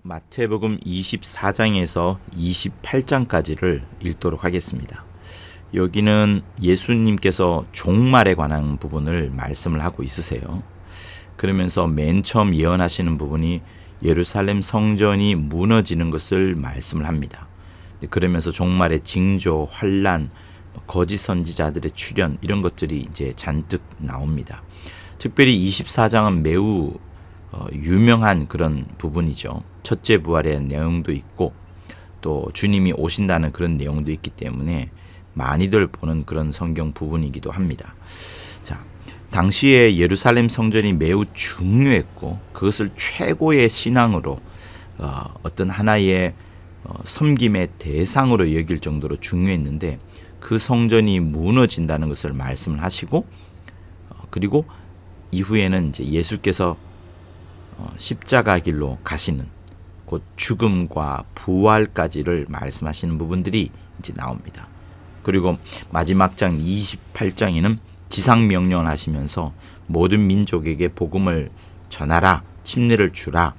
마태복음 24장에서 28장까지를 읽도록 하겠습니다. 여기는 예수님께서 종말에 관한 부분을 말씀을 하고 있으세요. 그러면서 맨 처음 예언하시는 부분이 예루살렘 성전이 무너지는 것을 말씀을 합니다. 그러면서 종말의 징조, 환란, 거짓 선지자들의 출현 이런 것들이 이제 잔뜩 나옵니다. 특별히 24장은 매우 유명한 그런 부분이죠. 첫째 부활의 내용도 있고 또 주님이 오신다는 그런 내용도 있기 때문에 많이들 보는 그런 성경 부분이기도 합니다. 자, 당시에 예루살렘 성전이 매우 중요했고 그것을 최고의 신앙으로 어떤 하나의 섬김의 대상으로 여길 정도로 중요했는데 그 성전이 무너진다는 것을 말씀을 하시고 그리고 이후에는 이제 예수께서 십자가 길로 가시는 곧 죽음과 부활까지를 말씀하시는 부분들이 이제 나옵니다. 그리고 마지막 장 28장에는 지상 명령을 하시면서 모든 민족에게 복음을 전하라, 침례를 주라,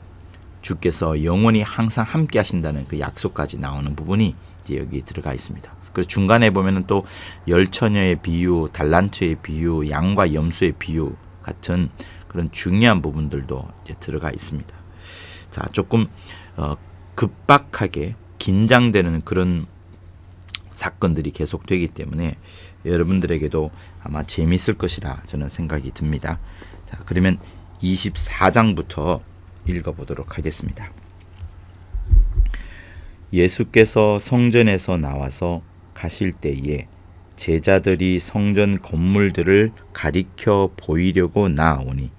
주께서 영원히 항상 함께 하신다는 그 약속까지 나오는 부분이 이제 여기 들어가 있습니다. 그리고 중간에 보면은 또 열처녀의 비유, 달란트의 비유, 양과 염소의 비유 같은 그런 중요한 부분들도 이제 들어가 있습니다. 자, 조금 급박하게 긴장되는 그런 사건들이 계속되기 때문에 여러분들에게도 아마 재미있을 것이라 저는 생각이 듭니다. 자, 그러면 24장부터 읽어보도록 하겠습니다. 예수께서 성전에서 나와서 가실 때에 제자들이 성전 건물들을 가리켜 보이려고 나아오니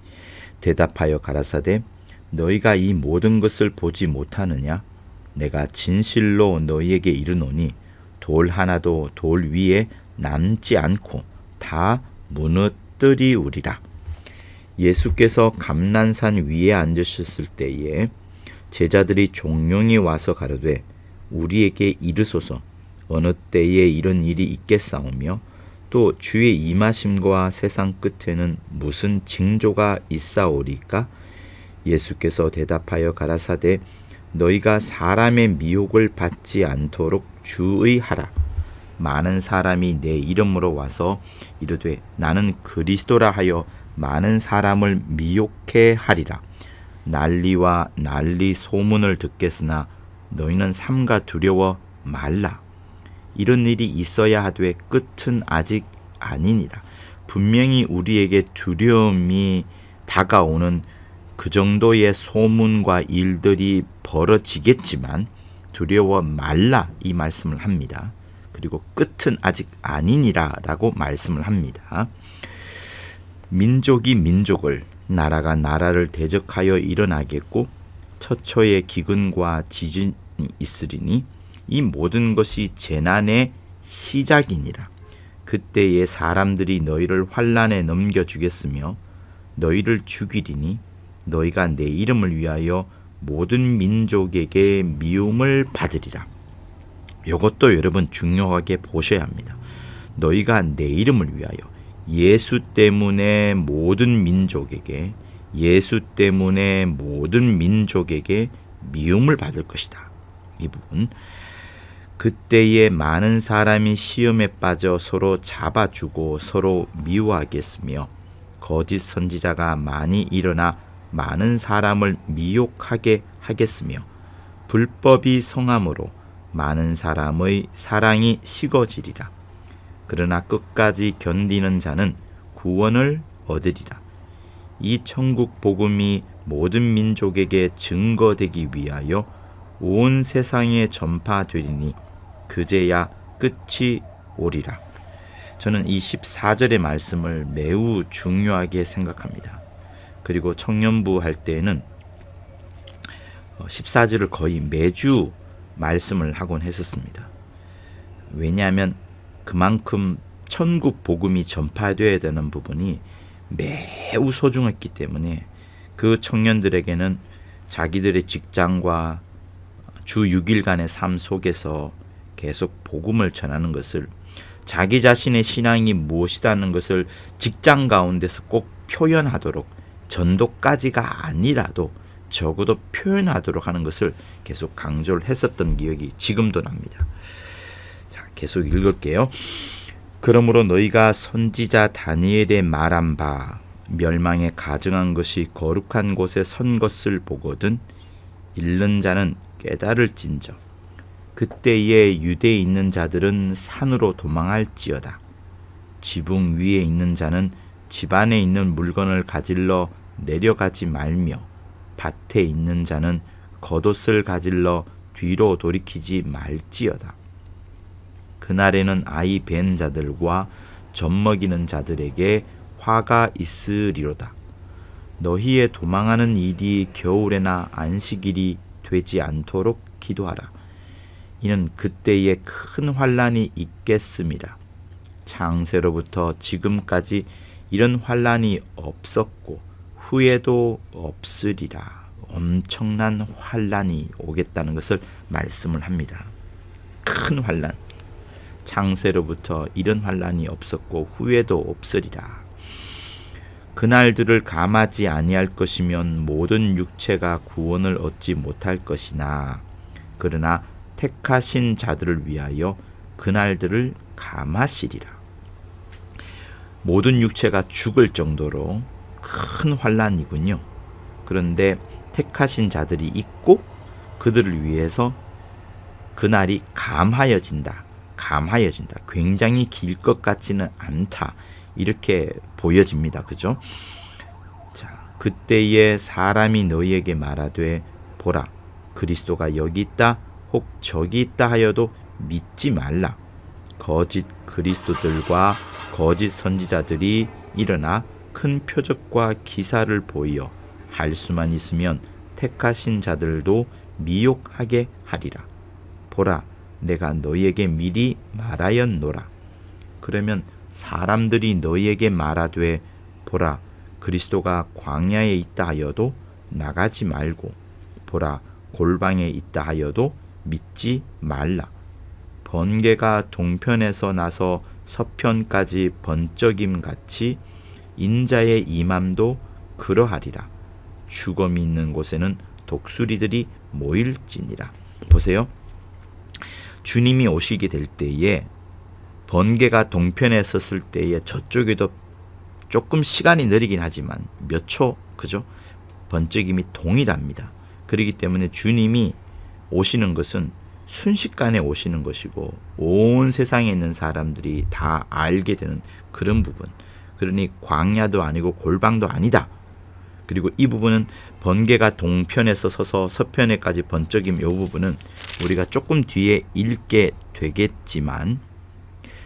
대답하여 가라사대 너희가 이 모든 것을 보지 못하느냐? 내가 진실로 너희에게 이르노니 돌 하나도 돌 위에 남지 않고 다 무너뜨리우리라. 예수께서 감난산 위에 앉으셨을 때에 제자들이 종용이 와서 가로되 우리에게 이르소서 어느 때에 이런 일이 있겠사오며 또 주의 임하심과 세상 끝에는 무슨 징조가 있사오리까? 예수께서 대답하여 가라사대 너희가 사람의 미혹을 받지 않도록 주의하라. 많은 사람이 내 이름으로 와서 이르되 나는 그리스도라 하여 많은 사람을 미혹해 하리라. 난리와 난리 소문을 듣겠으나 너희는 삼가 두려워 말라. 이런 일이 있어야 하되 끝은 아직 아니니라. 분명히 우리에게 두려움이 다가오는 그 정도의 소문과 일들이 벌어지겠지만 두려워 말라 이 말씀을 합니다. 그리고 끝은 아직 아니니라 라고 말씀을 합니다. 민족이 민족을 나라가 나라를 대적하여 일어나겠고 처처의 기근과 지진이 있으리니 이 모든 것이 재난의 시작이니라. 그때에 사람들이 너희를 환난에 넘겨주겠으며 너희를 죽이리니 너희가 내 이름을 위하여 모든 민족에게 미움을 받으리라. 이것도 여러분 중요하게 보셔야 합니다. 너희가 내 이름을 위하여 예수 때문에 모든 민족에게 미움을 받을 것이다. 이 부분. 그때에 많은 사람이 시험에 빠져 서로 잡아주고 서로 미워하겠으며 거짓 선지자가 많이 일어나 많은 사람을 미혹하게 하겠으며 불법이 성함으로 많은 사람의 사랑이 식어지리라. 그러나 끝까지 견디는 자는 구원을 얻으리라. 이 천국 복음이 모든 민족에게 증거되기 위하여 온 세상에 전파되리니 그제야 끝이 오리라. 저는 이 14절의 말씀을 매우 중요하게 생각합니다. 그리고 청년부 할 때에는 14절을 거의 매주 말씀을 하곤 했었습니다. 왜냐하면 그만큼 천국 복음이 전파되어야 되는 부분이 매우 소중했기 때문에 그 청년들에게는 자기들의 직장과 주 6일간의 삶 속에서 계속 복음을 전하는 것을 자기 자신의 신앙이 무엇이라는 것을 직장 가운데서 꼭 표현하도록 전도까지가 아니라도 적어도 표현하도록 하는 것을 계속 강조를 했었던 기억이 지금도 납니다. 자, 계속 읽을게요. 그러므로 너희가 선지자 다니엘의 말한 바 멸망에 가증한 것이 거룩한 곳에 선 것을 보거든 읽는 자는 깨달을진저 그때에 유대에 있는 자들은 산으로 도망할지어다. 지붕 위에 있는 자는 집 안에 있는 물건을 가질러 내려가지 말며 밭에 있는 자는 겉옷을 가질러 뒤로 돌이키지 말지어다. 그날에는 아이 벤 자들과 젖먹이는 자들에게 화가 있으리로다. 너희의 도망하는 일이 겨울에나 안식일이 되지 않도록 기도하라. 이는 그때에 큰 환난이 있겠음이라. 창세로부터 지금까지 이런 환난이 없었고 후에도 없으리라. 엄청난 환난이 오겠다는 것을 말씀을 합니다. 큰 환난. 창세로부터 이런 환난이 없었고 후에도 없으리라. 그날들을 감하지 아니할 것이면 모든 육체가 구원을 얻지 못할 것이나 그러나 택하신 자들을 위하여 그날들을 감하시리라. 모든 육체가 죽을 정도로 큰 환난이군요. 그런데 택하신 자들이 있고 그들을 위해서 그날이 감하여진다. 굉장히 길 것 같지는 않다. 이렇게 보여집니다. 그죠? 자, 그때에 사람이 너희에게 말하되 보라 그리스도가 여기 있다 혹 저기 있다 하여도 믿지 말라. 거짓 그리스도들과 거짓 선지자들이 일어나 큰 표적과 기사를 보이어 할 수만 있으면 택하신 자들도 미혹하게 하리라. 보라 내가 너희에게 미리 말하였노라. 그러면 사람들이 너희에게 말하되 보라 그리스도가 광야에 있다 하여도 나가지 말고 보라 골방에 있다 하여도 믿지 말라. 번개가 동편에서 나서 서편까지 번쩍임 같이 인자의 임함도 그러하리라. 죽음이 있는 곳에는 독수리들이 모일지니라. 보세요. 주님이 오시게 될 때에 번개가 동편에 섰을 때에 저쪽에도 조금 시간이 느리긴 하지만 몇 초, 그죠? 번쩍임이 동일합니다. 그렇기 때문에 주님이 오시는 것은 순식간에 오시는 것이고 온 세상에 있는 사람들이 다 알게 되는 그런 부분. 그러니 광야도 아니고 골방도 아니다. 그리고 이 부분은 번개가 동편에서 서서 서편에까지 번쩍임 이 부분은 우리가 조금 뒤에 읽게 되겠지만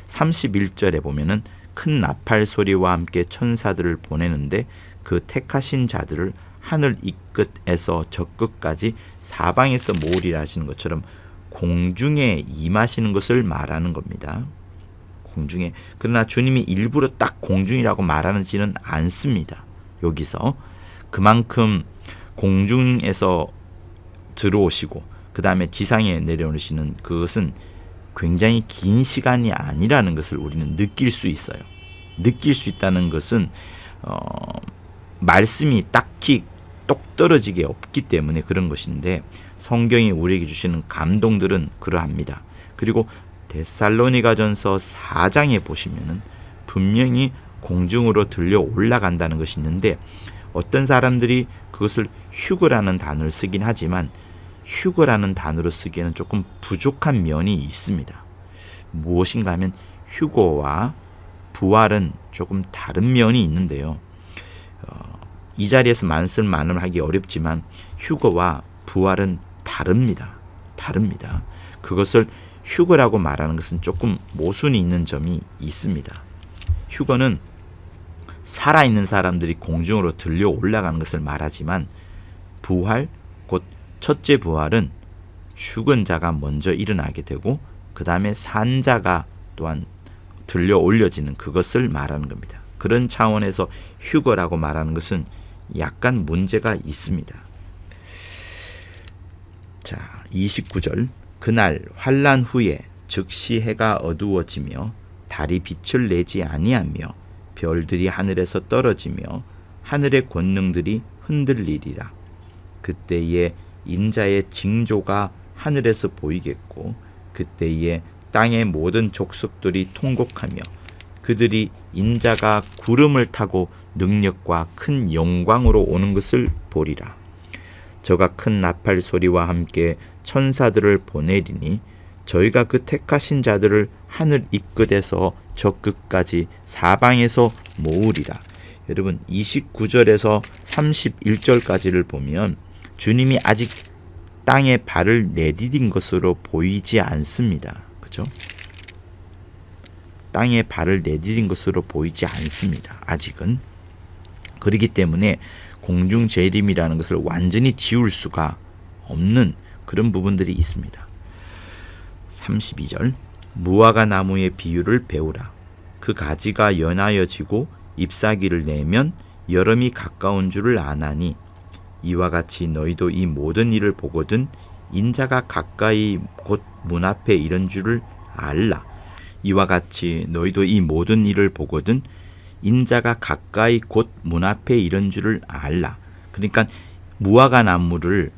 31절에 보면은 큰 나팔 소리와 함께 천사들을 보내는데 그 택하신 자들을 하늘 이 끝에서 저 끝까지 사방에서 모으리라 하시는 것처럼 공중에 임하시는 것을 말하는 겁니다. 공중에. 그러나 주님이 일부러 딱 공중이라고 말하지는 않습니다. 여기서 그만큼 공중에서 들어오시고 그 다음에 지상에 내려오시는 그것은 굉장히 긴 시간이 아니라는 것을 우리는 느낄 수 있어요. 느낄 수 있다는 것은 말씀이 딱히 똑 떨어지게 없기 때문에 그런 것인데 성경이 우리에게 주시는 감동들은 그러합니다. 그리고 데살로니가전서 4장에 보시면은 분명히 공중으로 들려 올라간다는 것이 있는데 어떤 사람들이 그것을 휴거라는 단어를 쓰긴 하지만 휴거라는 단어로 쓰기에는 조금 부족한 면이 있습니다. 무엇인가 하면 휴거와 부활은 조금 다른 면이 있는데요. 이 자리에서 말씀을 하기 어렵지만 휴거와 부활은 다릅니다. 그것을 휴거라고 말하는 것은 조금 모순이 있는 점이 있습니다. 휴거는 살아있는 사람들이 공중으로 들려 올라가는 것을 말하지만 부활, 곧 첫째 부활은 죽은 자가 먼저 일어나게 되고 그 다음에 산 자가 또한 들려 올려지는 그것을 말하는 겁니다. 그런 차원에서 휴거라고 말하는 것은 약간 문제가 있습니다. 자, 29절. 그날 환난 후에 즉시 해가 어두워지며 달이 빛을 내지 아니하며 별들이 하늘에서 떨어지며 하늘의 권능들이 흔들리리라. 그때에 인자의 징조가 하늘에서 보이겠고 그때에 땅의 모든 족속들이 통곡하며 그들이 인자가 구름을 타고 능력과 큰 영광으로 오는 것을 보리라. 저가 큰 나팔 소리와 함께 천사들을 보내리니 저희가 그 택하신 자들을 하늘 이끝에서 저 끝까지 사방에서 모으리라. 여러분 29절에서 31절까지를 보면 주님이 아직 땅에 발을 내디딘 것으로 보이지 않습니다. 그죠? 땅에 발을 내디딘 것으로 보이지 않습니다. 아직은. 그렇기 때문에 공중 재림이라는 것을 완전히 지울 수가 없는 그런 부분들이 있습니다. 32절 무화과 나무의 비유를 배우라. 그 가지가 연하여 지고 잎사귀를 내면 여름이 가까운 줄을 아나니 이와 같이 너희도 이 모든 일을 보거든 인자가 가까이 곧 문 앞에 이른 줄을 알라. 이와 같이 너희도 이 모든 일을 보거든 인자가 가까이 곧 문 앞에 이른 줄을 알라. 그러니까 무화과 나무를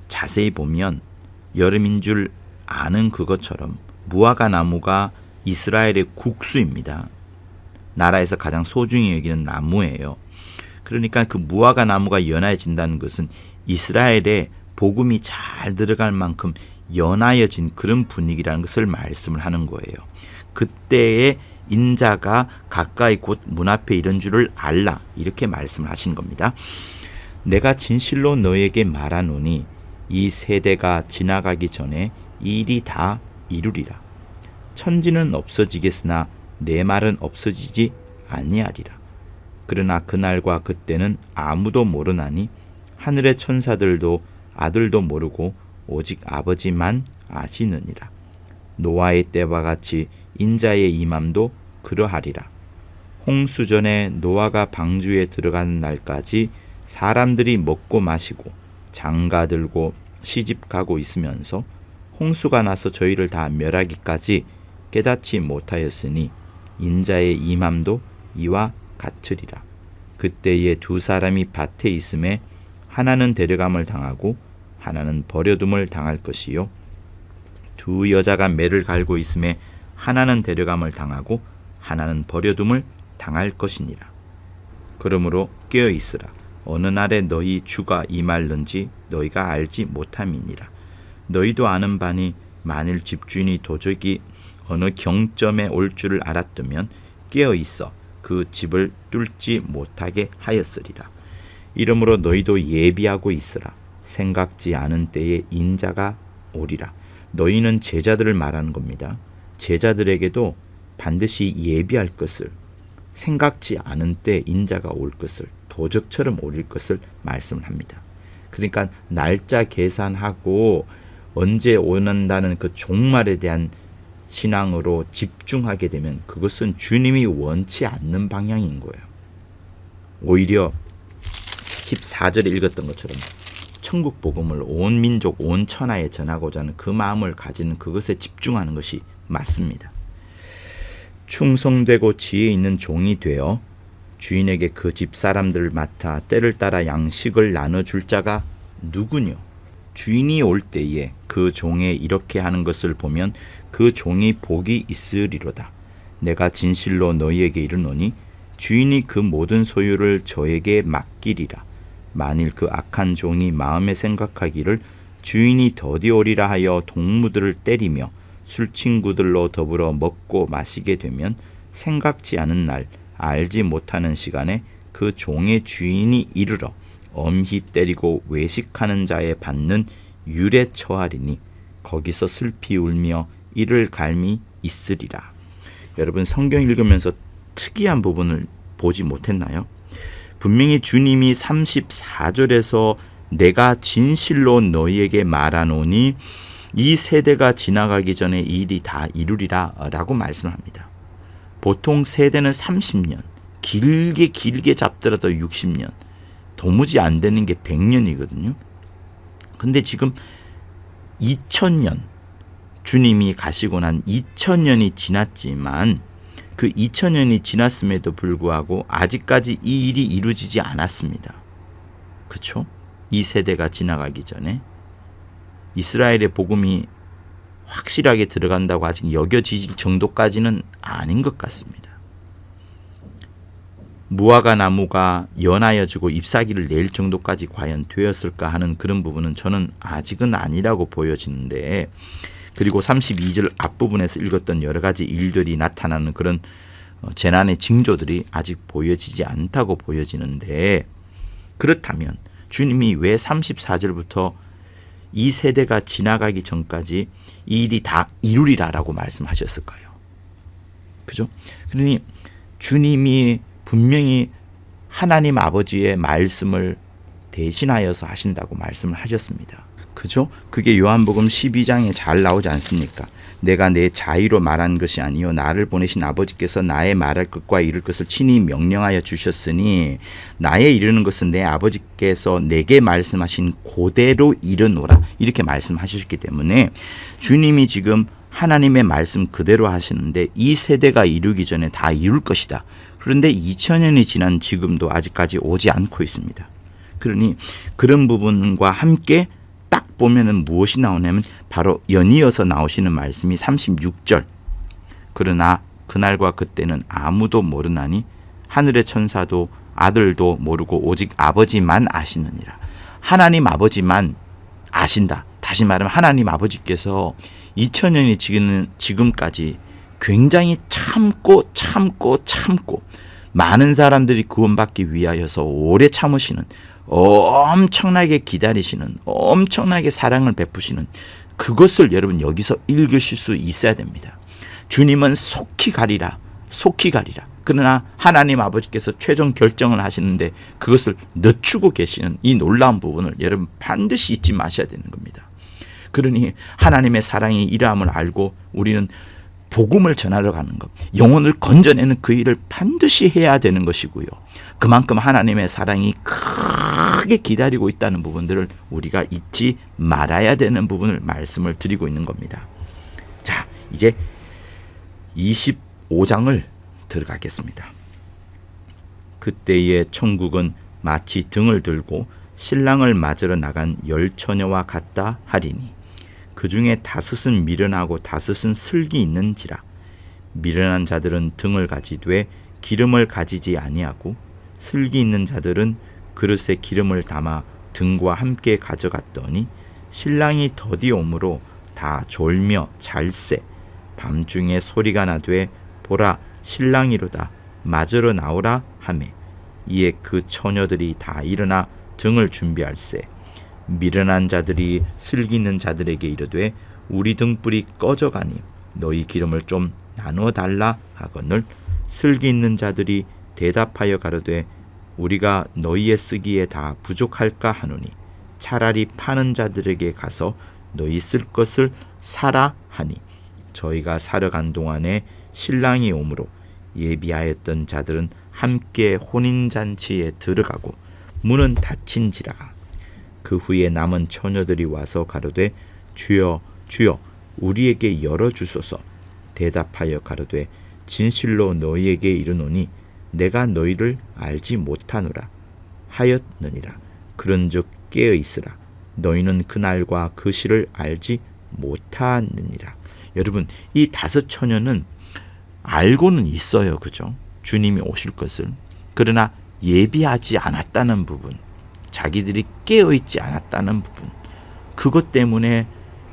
자세히 보면 여름인 줄 아는 그것처럼 무화과 나무가 이스라엘의 국수입니다. 나라에서 가장 소중히 여기는 나무예요. 그러니까 그 무화과 나무가 연하여진다는 것은 이스라엘에 복음이 잘 들어갈 만큼 연하여진 그런 분위기라는 것을 말씀을 하는 거예요. 그때에 인자가 가까이 곧 문 앞에 이른 줄을 알라. 이렇게 말씀을 하신 겁니다. 내가 진실로 너에게 말하노니 이 세대가 지나가기 전에 이 일이 다 이루리라. 천지는 없어지겠으나 내 말은 없어지지 아니하리라. 그러나 그날과 그때는 아무도 모르나니 하늘의 천사들도 아들도 모르고 오직 아버지만 아시느니라. 노아의 때와 같이 인자의 임함도 그러하리라. 홍수 전에 노아가 방주에 들어가는 날까지 사람들이 먹고 마시고 장가들고 시집가고 있으면서 홍수가 나서 저희를 다 멸하기까지 깨닫지 못하였으니 인자의 임함도 이와 같으리라. 그때에 두 사람이 밭에 있음에 하나는 데려감을 당하고 하나는 버려둠을 당할 것이요 두 여자가 매를 갈고 있음에 하나는 데려감을 당하고 하나는 버려둠을 당할 것이니라. 그러므로 깨어 있으라. 어느 날에 너희 주가 임할는지 너희가 알지 못함이니라. 너희도 아는 바니 만일 집주인이 도적이 어느 경점에 올 줄을 알았다면 깨어 있어 그 집을 뚫지 못하게 하였으리라. 이러므로 너희도 예비하고 있으라. 생각지 않은 때에 인자가 오리라. 너희는 제자들을 말하는 겁니다. 제자들에게도 반드시 예비할 것을, 생각지 않은 때 인자가 올 것을, 도적처럼 오릴 것을 말씀을 합니다. 그러니까 날짜 계산하고 언제 오는다는 그 종말에 대한 신앙으로 집중하게 되면 그것은 주님이 원치 않는 방향인 거예요. 오히려 14절에 읽었던 것처럼 천국 복음을 온 민족, 온 천하에 전하고자 하는 그 마음을 가지는 그것에 집중하는 것이 맞습니다. 충성되고 지혜 있는 종이 되어 주인에게 그 집 사람들을 맡아 때를 따라 양식을 나눠줄 자가 누구뇨? 주인이 올 때에 그 종에 이렇게 하는 것을 보면 그 종이 복이 있으리로다. 내가 진실로 너희에게 이르노니 주인이 그 모든 소유를 저에게 맡기리라. 만일 그 악한 종이 마음에 생각하기를 주인이 더디 오리라 하여 동무들을 때리며 술친구들로 더불어 먹고 마시게 되면 생각지 않은 날 알지 못하는 시간에 그 종의 주인이 이르러 엄히 때리고 외식하는 자에 받는 율에 처하리니 거기서 슬피 울며 이를 갈미 있으리라. 여러분 성경 읽으면서 특이한 부분을 보지 못했나요? 분명히 주님이 34절에서 내가 진실로 너희에게 말하노니 이 세대가 지나가기 전에 이 일이 다 이루리라 라고 말씀을 합니다. 보통 세대는 30년, 길게 잡더라도 60년, 도무지 안 되는 게 100년이거든요. 근데 지금 2000년, 주님이 가시고 난 2000년이 지났지만 그 2000년이 지났음에도 불구하고 아직까지 이 일이 이루어지지 않았습니다. 그렇죠? 이 세대가 지나가기 전에 이스라엘의 복음이 확실하게 들어간다고 아직 여겨질 정도까지는 아닌 것 같습니다. 무화과 나무가 연하여지고 잎사귀를 낼 정도까지 과연 되었을까 하는 그런 부분은 저는 아직은 아니라고 보여지는데, 그리고 32절 앞부분에서 읽었던 여러 가지 일들이 나타나는 그런 재난의 징조들이 아직 보여지지 않다고 보여지는데, 그렇다면 주님이 왜 34절부터 이 세대가 지나가기 전까지 이 일이 다 이루리라라고 말씀하셨을까요? 그죠? 그러니 주님이 분명히 하나님 아버지의 말씀을 대신하여서 하신다고 말씀을 하셨습니다. 그죠? 그게 요한복음 12장에 잘 나오지 않습니까? 내가 내 자의로 말한 것이 아니요 나를 보내신 아버지께서 나의 말할 것과 이룰 것을 친히 명령하여 주셨으니 나의 이르는 것은 내 아버지께서 내게 말씀하신 그대로 이르노라, 이렇게 말씀하셨기 때문에 주님이 지금 하나님의 말씀 그대로 하시는데 이 세대가 이루기 전에 다 이룰 것이다. 그런데 2000년이 지난 지금도 아직까지 오지 않고 있습니다. 그러니 그런 부분과 함께 딱 보면은 무엇이 나오냐면 바로 연이어서 나오시는 말씀이 36절. 그러나 그날과 그때는 아무도 모르나니 하늘의 천사도 아들도 모르고 오직 아버지만 아시느니라. 하나님 아버지만 아신다. 다시 말하면 하나님 아버지께서 2000년이 지금까지 굉장히 참고 많은 사람들이 구원받기 위하여서 오래 참으시는, 엄청나게 기다리시는, 엄청나게 사랑을 베푸시는 그것을 여러분 여기서 읽으실 수 있어야 됩니다. 주님은 속히 가리라. 그러나 하나님 아버지께서 최종 결정을 하시는데 그것을 늦추고 계시는 이 놀라운 부분을 여러분 반드시 잊지 마셔야 되는 겁니다. 그러니 하나님의 사랑이 이러함을 알고 우리는 복음을 전하러 가는 것, 영혼을 건져내는 그 일을 반드시 해야 되는 것이고요. 그만큼 하나님의 사랑이 크게 기다리고 있다는 부분들을 우리가 잊지 말아야 되는 부분을 말씀을 드리고 있는 겁니다. 자, 이제 25장을 들어가겠습니다. 그때의 천국은 마치 등을 들고 신랑을 맞으러 나간 10처녀와 같다 하리니 그 중에 다섯은 미련하고 다섯은 슬기 있는지라. 미련한 자들은 등을 가지되 기름을 가지지 아니하고 슬기 있는 자들은 그릇에 기름을 담아 등과 함께 가져갔더니 신랑이 더디 오므로 다 졸며 잘세. 밤중에 소리가 나되 보라 신랑이로다 맞으러 나오라 하매 이에 그 처녀들이 다 일어나 등을 준비할세. 미련한 자들이 슬기 있는 자들에게 이르되 우리 등불이 꺼져가니 너희 기름을 좀 나누어 달라 하거늘 슬기 있는 자들이 대답하여 가로되 우리가 너희의 쓰기에 다 부족할까 하노니 차라리 파는 자들에게 가서 너희 쓸 것을 사라 하니 저희가 사러 간 동안에 신랑이 오므로 예비하였던 자들은 함께 혼인잔치에 들어가고 문은 닫힌지라. 그 후에 남은 처녀들이 와서 가로되 주여 주여 우리에게 열어주소서. 대답하여 가로되 진실로 너희에게 이르노니 내가 너희를 알지 못하노라 하였느니라. 그런즉 깨어 있으라. 너희는 그날과 그 시를 알지 못하느니라. 여러분, 이 다섯 처녀는 알고는 있어요. 그죠? 주님이 오실 것을. 그러나 예비하지 않았다는 부분, 자기들이 깨어있지 않았다는 부분, 그것 때문에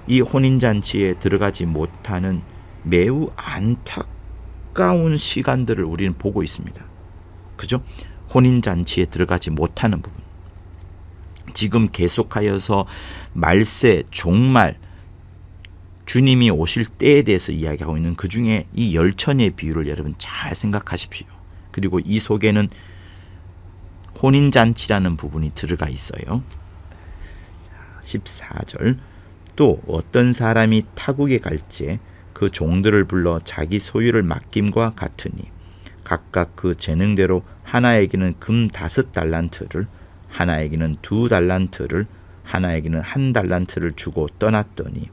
이 혼인잔치에 들어가지 못하는 매우 안타까운 시간들을 우리는 보고 있습니다. 그죠? 혼인잔치에 들어가지 못하는 부분. 지금 계속하여서 말세, 종말, 주님이 오실 때에 대해서 이야기하고 있는 그 중에 이 10처녀의 비유를 여러분 잘 생각하십시오. 그리고 이 속에는 혼인잔치라는 부분이 들어가 있어요. 14절 또 어떤 사람이 타국에 갈지 그 종들을 불러 자기 소유를 맡김과 같으니 각각 그 재능대로 하나에게는 금 5달란트를 하나에게는 2달란트를 하나에게는 1달란트를 주고 떠났더니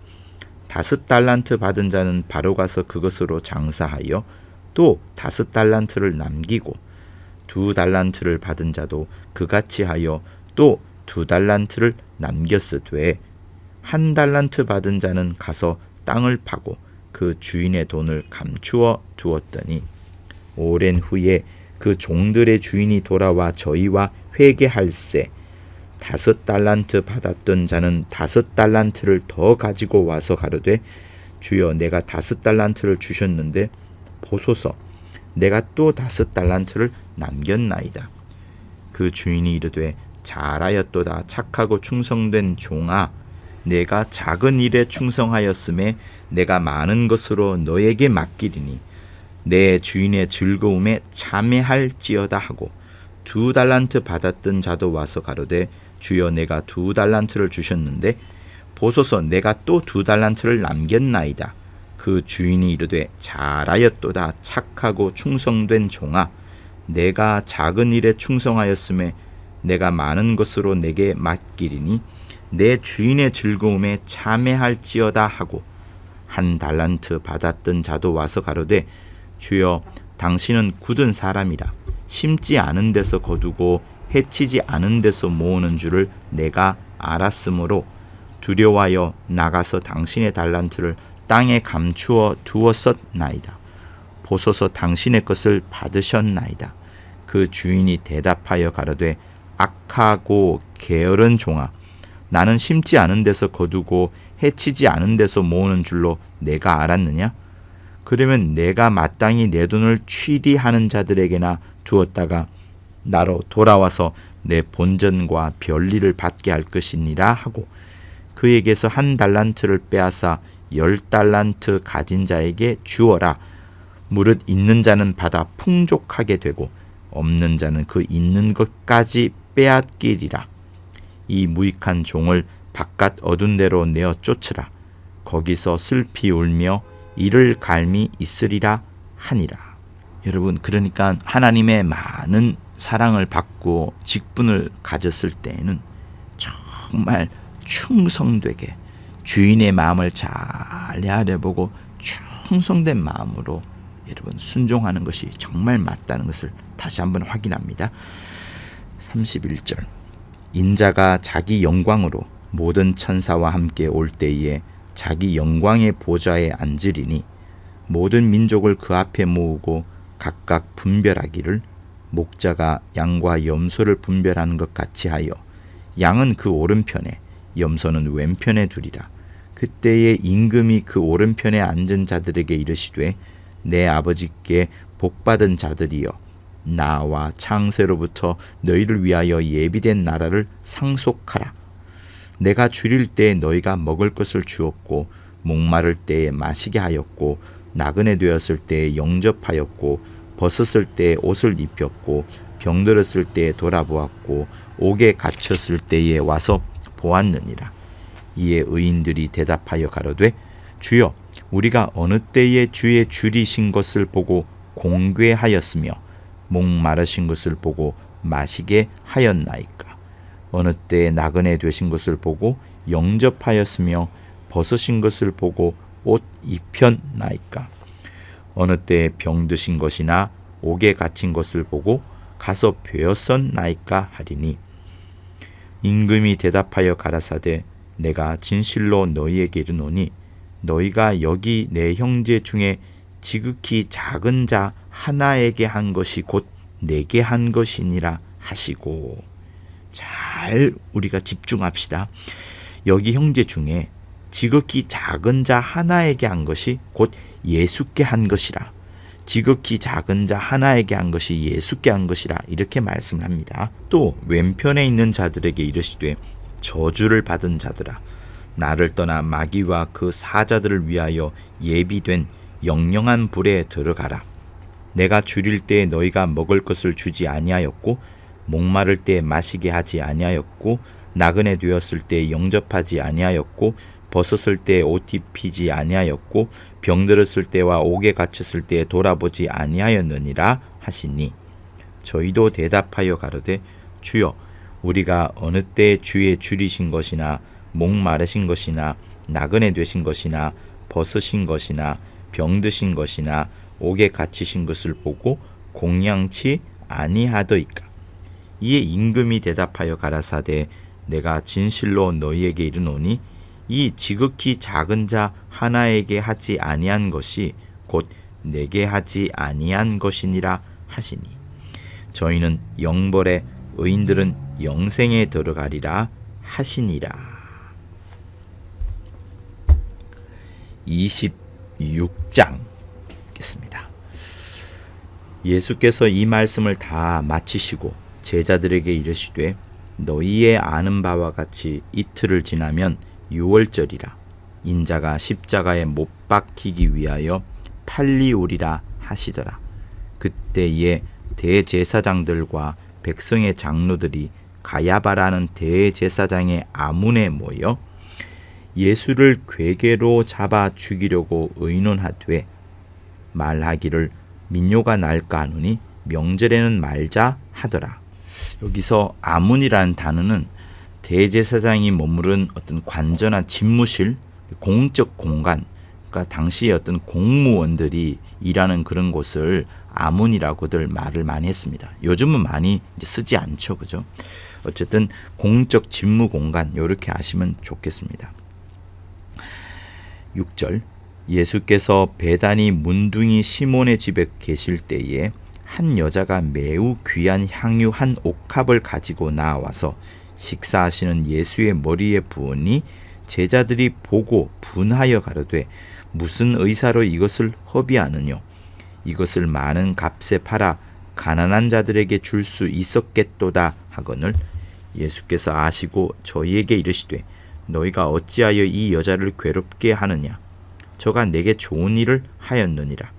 5달란트 받은 자는 바로 가서 그것으로 장사하여 또 5달란트를 남기고 2달란트를 받은 자도 그같이 하여 또 2달란트를 남겼으되 1달란트 받은 자는 가서 땅을 파고 그 주인의 돈을 감추어 두었더니 오랜 후에 그 종들의 주인이 돌아와 저희와 회개할세 5달란트 받았던 자는 5달란트를 더 가지고 와서 가로되 주여 내가 5달란트를 주셨는데 보소서 내가 또 5달란트를 남겼나이다. 그 주인이 이르되 잘하였도다 착하고 충성된 종아 내가 작은 일에 충성하였음에 내가 많은 것으로 너에게 맡기리니 내 주인의 즐거움에 참여할지어다 하고 2달란트 받았던 자도 와서 가로되 주여 내가 2달란트를 주셨는데 보소서 내가 또 2달란트를 남겼나이다. 그 주인이 이르되 잘하였도다 착하고 충성된 종아 내가 작은 일에 충성하였음에 내가 많은 것으로 내게 맡기리니 내 주인의 즐거움에 참여할지어다 하고 1달란트 받았던 자도 와서 가로되 주여 당신은 굳은 사람이라 심지 않은 데서 거두고 해치지 않은 데서 모으는 줄을 내가 알았으므로 두려워하여 나가서 당신의 달란트를 땅에 감추어 두었었나이다. 보소서 당신의 것을 받으셨나이다. 그 주인이 대답하여 가로되 악하고 게으른 종아 나는 심지 않은 데서 거두고 해치지 않은 데서 모으는 줄로 내가 알았느냐? 그러면 내가 마땅히 내 돈을 취리하는 자들에게나 두었다가 나로 돌아와서 내 본전과 별리를 받게 할 것이니라 하고 그에게서 1달란트를 빼앗아 10달란트 가진 자에게 주어라. 무릇 있는 자는 받아 풍족하게 되고 없는 자는 그 있는 것까지 빼앗기리라. 이 무익한 종을 바깥 어두운 데로 내어 쫓으라. 거기서 슬피 울며 이를 갈미 있으리라 하니라. 여러분 그러니까 하나님의 많은 사랑을 받고 직분을 가졌을 때에는 정말 충성되게 주인의 마음을 잘 헤아려보고 충성된 마음으로 여러분 순종하는 것이 정말 맞다는 것을 다시 한번 확인합니다. 31절 인자가 자기 영광으로 모든 천사와 함께 올 때에 자기 영광의 보좌에 앉으리니 모든 민족을 그 앞에 모으고 각각 분별하기를 목자가 양과 염소를 분별하는 것 같이 하여 양은 그 오른편에 염소는 왼편에 두리라. 그때에 임금이 그 오른편에 앉은 자들에게 이르시되 내 아버지께 복받은 자들이여 나와 창세로부터 너희를 위하여 예비된 나라를 상속하라. 내가 줄일 때에 너희가 먹을 것을 주었고 목마를 때에 마시게 하였고 나그네 되었을 때에 영접하였고 벗었을 때에 옷을 입혔고 병들었을 때에 돌아보았고 옥에 갇혔을 때에 와서 보았느니라. 이에 의인들이 대답하여 가로되 주여 우리가 어느 때에 주의 줄이신 것을 보고 공궤하였으며 목마르신 것을 보고 마시게 하였나이까. 어느 때에 나그네 되신 것을 보고 영접하였으며 벗으신 것을 보고 옷 입혔나이까. 어느 때에 병드신 것이나 옥에 갇힌 것을 보고 가서 배웠었나이까 하리니 임금이 대답하여 가라사대 내가 진실로 너희에게 이르노니 너희가 여기 내 형제 중에 지극히 작은 자 하나에게 한 것이 곧 내게 한 것이니라 하시고. 잘 우리가 집중합시다. 여기 형제 중에 지극히 작은 자 하나에게 한 것이 곧 예수께 한 것이라. 지극히 작은 자 하나에게 한 것이 예수께 한 것이라 이렇게 말씀을 합니다. 또 왼편에 있는 자들에게 이르시되 저주를 받은 자들아 나를 떠나 마귀와 그 사자들을 위하여 예비된 영영한 불에 들어가라. 내가 줄일 때에 너희가 먹을 것을 주지 아니하였고 목마를 때에 마시게 하지 아니하였고 나그네 되었을 때에 영접하지 아니하였고 벗었을 때에 옷 입히지 아니하였고 병들었을 때와 옥에 갇혔을 때에 돌아보지 아니하였느니라 하시니 저희도 대답하여 가로되 주여 우리가 어느 때에 주의 줄이신 것이나 목마르신 것이나 나그네 되신 것이나 벗으신 것이나 병드신 것이나 옥에 갇히신 것을 보고 공양치 아니하더이까. 이에 임금이 대답하여 가라사대 내가 진실로 너희에게 이르노니 이 지극히 작은 자 하나에게 하지 아니한 것이 곧 내게 하지 아니한 것이니라 하시니 저희는 영벌에 의인들은 영생에 들어가리라 하시니라. 26장 읽겠습니다. 예수께서 이 말씀을 다 마치시고 제자들에게 이르시되 너희의 아는 바와 같이 이틀을 지나면 유월절이라 인자가 십자가에 못 박히기 위하여 팔리우리라 하시더라. 그때에 대제사장들과 백성의 장로들이 가야바라는 대제사장의 아문에 모여 예수를 궤계로 잡아 죽이려고 의논하되 말하기를 민요가 날까 하노니 명절에는 말자 하더라. 여기서 아문이라는 단어는 대제사장이 머무른 어떤 관저나 집무실, 공적 공간, 그러니까 당시의 어떤 공무원들이 일하는 그런 곳을 아문이라고들 말을 많이 했습니다. 요즘은 많이 이제 쓰지 않죠, 그죠? 어쨌든 공적 집무 공간 이렇게 아시면 좋겠습니다. 6절 예수께서 베다니 문둥이 시몬의 집에 계실 때에 한 여자가 매우 귀한 향유 한 옥합을 가지고 나와서 식사하시는 예수의 머리에 부으니 제자들이 보고 분하여 가로되 무슨 의사로 이것을 허비하느뇨 이것을 많은 값에 팔아 가난한 자들에게 줄 수 있었겠도다 하거늘 예수께서 아시고 저희에게 이르시되 너희가 어찌하여 이 여자를 괴롭게 하느냐 저가 내게 좋은 일을 하였느니라.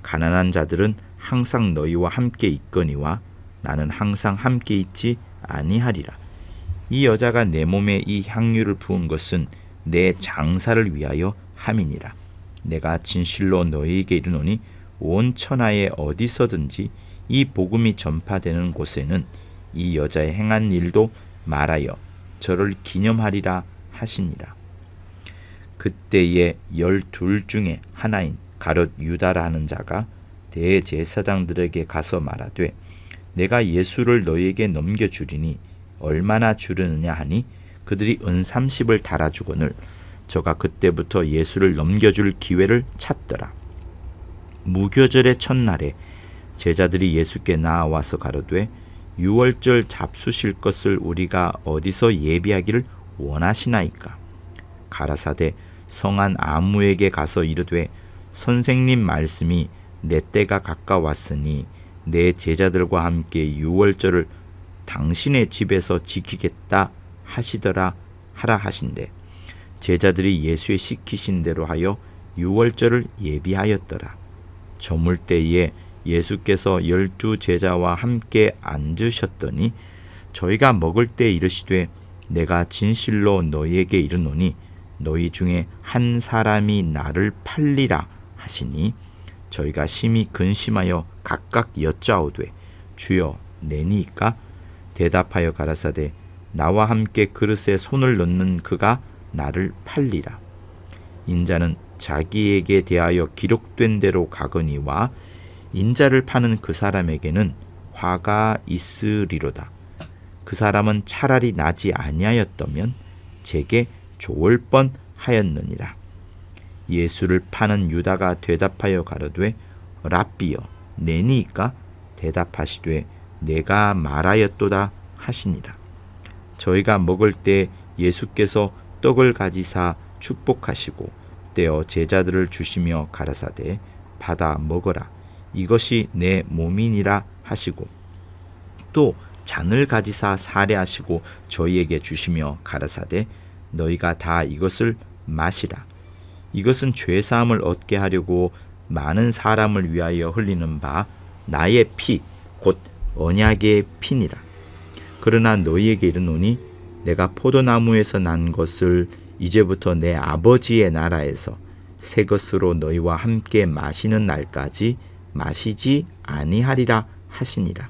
가난한 자들은 항상 너희와 함께 있거니와 나는 항상 함께 있지 아니하리라. 이 여자가 내 몸에 이 향유를 부은 것은 내 장사를 위하여 함이니라. 내가 진실로 너희에게 이르노니 온 천하에 어디서든지 이 복음이 전파되는 곳에는 이 여자의 행한 일도 말하여 저를 기념하리라 하시니라. 그때에 12 중에 하나인 가롯 유다라 하는 자가 대제사장들에게 가서 말하되 내가 예수를 너희에게 넘겨주리니 얼마나 주르느냐 하니 그들이 은 30을 달아주거늘 저가 그때부터 예수를 넘겨줄 기회를 찾더라. 무교절의 첫날에 제자들이 예수께 나와서 가로되 유월절 잡수실 것을 우리가 어디서 예비하기를 원하시나이까? 가라사대 성한 아무에게 가서 이르되 선생님 말씀이 내 때가 가까웠으니 내 제자들과 함께 유월절을 당신의 집에서 지키겠다 하시더라 하라 하신대 제자들이 예수의 시키신 대로 하여 유월절을 예비하였더라. 저물 때에 예수께서 12 제자와 함께 앉으셨더니 저희가 먹을 때 이르시되 내가 진실로 너희에게 이르노니 너희 중에 한 사람이 나를 팔리라 하시니 저희가 심히 근심하여 각각 여짜오되 주여 내니이까? 대답하여 가라사대 나와 함께 그릇에 손을 넣는 그가 나를 팔리라. 인자는 자기에게 대하여 기록된 대로 가거니와 인자를 파는 그 사람에게는 화가 있으리로다. 그 사람은 차라리 나지 아니하였다면 제게 좋을 뻔하였느니라. 예수를 파는 유다가 대답하여 가로되 랍비여 내니이까? 대답하시되 내가 말하였도다 하시니라. 저희가 먹을 때 예수께서 떡을 가지사 축복하시고 떼어 제자들을 주시며 가라사대 받아 먹어라 이것이 내 몸이니라 하시고 또 잔을 가지사 사례하시고 저희에게 주시며 가라사대 너희가 다 이것을 마시라 이것은 죄사함을 얻게 하려고 많은 사람을 위하여 흘리는 바 나의 피 곧 언약의 피니라. 그러나 너희에게 이르노니 내가 포도나무에서 난 것을 이제부터 내 아버지의 나라에서 새 것으로 너희와 함께 마시는 날까지 마시지 아니하리라 하시니라.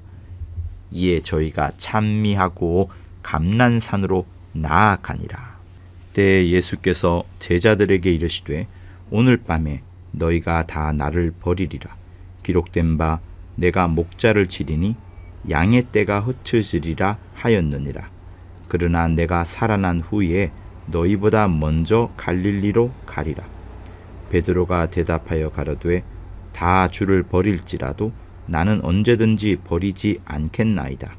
이에 저희가 찬미하고 감난산으로 나아가니라. 때에 예수께서 제자들에게 이르시되 오늘 밤에 너희가 다 나를 버리리라. 기록된 바 내가 목자를 치리니 양의 떼가 흩어지리라 하였느니라. 그러나 내가 살아난 후에 너희보다 먼저 갈릴리로 가리라. 베드로가 대답하여 가로되 다 주를 버릴지라도 나는 언제든지 버리지 않겠나이다.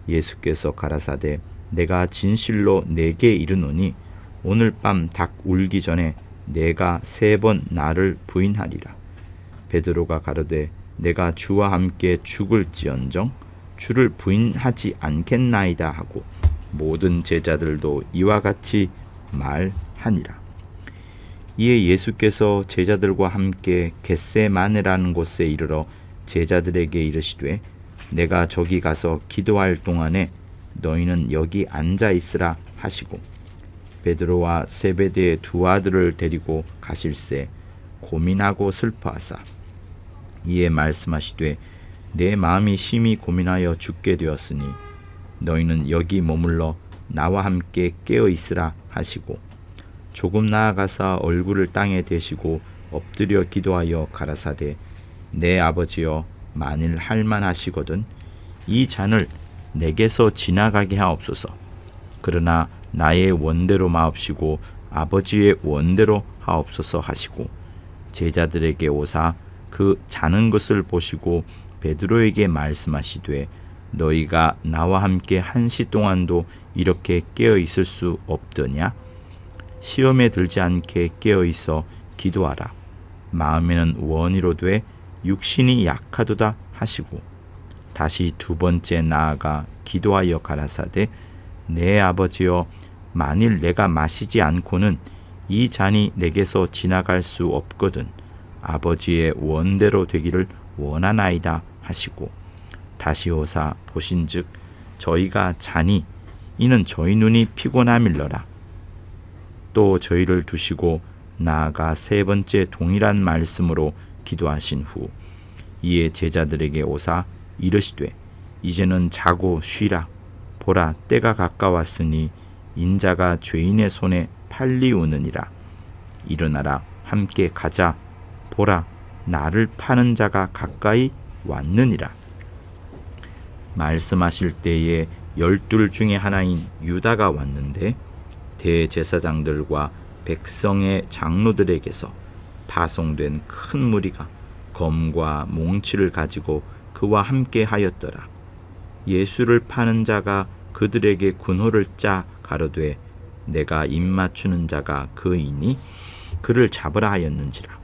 예수께서 가라사대 내가 진실로 내게 이르노니 오늘 밤 닭 울기 전에 내가 3번 나를 부인하리라. 베드로가 가로되 내가 주와 함께 죽을지언정 주를 부인하지 않겠나이다 하고 모든 제자들도 이와 같이 말하니라. 이에 예수께서 제자들과 함께 겟세마네라는 곳에 이르러 제자들에게 이르시되 내가 저기 가서 기도할 동안에 너희는 여기 앉아 있으라 하시고 베드로와 세베대의 2 아들을 데리고 가실새 고민하고 슬퍼하사 이에 말씀하시되 내 마음이 심히 고민하여 죽게 되었으니 너희는 여기 머물러 나와 함께 깨어 있으라 하시고 조금 나아가사 얼굴을 땅에 대시고 엎드려 기도하여 가라사대 내 아버지여 만일 할만하시거든 이 잔을 내게서 지나가게 하옵소서. 그러나 나의 원대로 마옵시고 아버지의 원대로 하옵소서 하시고 제자들에게 오사 그 자는 것을 보시고 베드로에게 말씀하시되 너희가 나와 함께 1시 동안도 이렇게 깨어 있을 수 없더냐? 시험에 들지 않게 깨어 있어 기도하라. 마음에는 원이로되 육신이 약하도다 하시고 다시 2번째 나아가 기도하여 가라사대 내 아버지여 만일 내가 마시지 않고는 이 잔이 내게서 지나갈 수 없거든 아버지의 원대로 되기를 원하나이다 하시고 다시 오사 보신즉 저희가 자니 이는 저희 눈이 피곤함일러라. 또 저희를 두시고 나아가 3번째 동일한 말씀으로 기도하신 후 이에 제자들에게 오사 이르시되 이제는 자고 쉬라. 보라 때가 가까웠으니 인자가 죄인의 손에 팔리우느니라. 일어나라 함께 가자. 보라 나를 파는 자가 가까이 왔느니라. 말씀하실 때에 12 중에 하나인 유다가 왔는데 대제사장들과 백성의 장로들에게서 파송된 큰 무리가 검과 몽치를 가지고 그와 함께 하였더라. 예수를 파는 자가 그들에게 군호를 짜 가로되 내가 입맞추는 자가 그이니 그를 잡으라 하였는지라.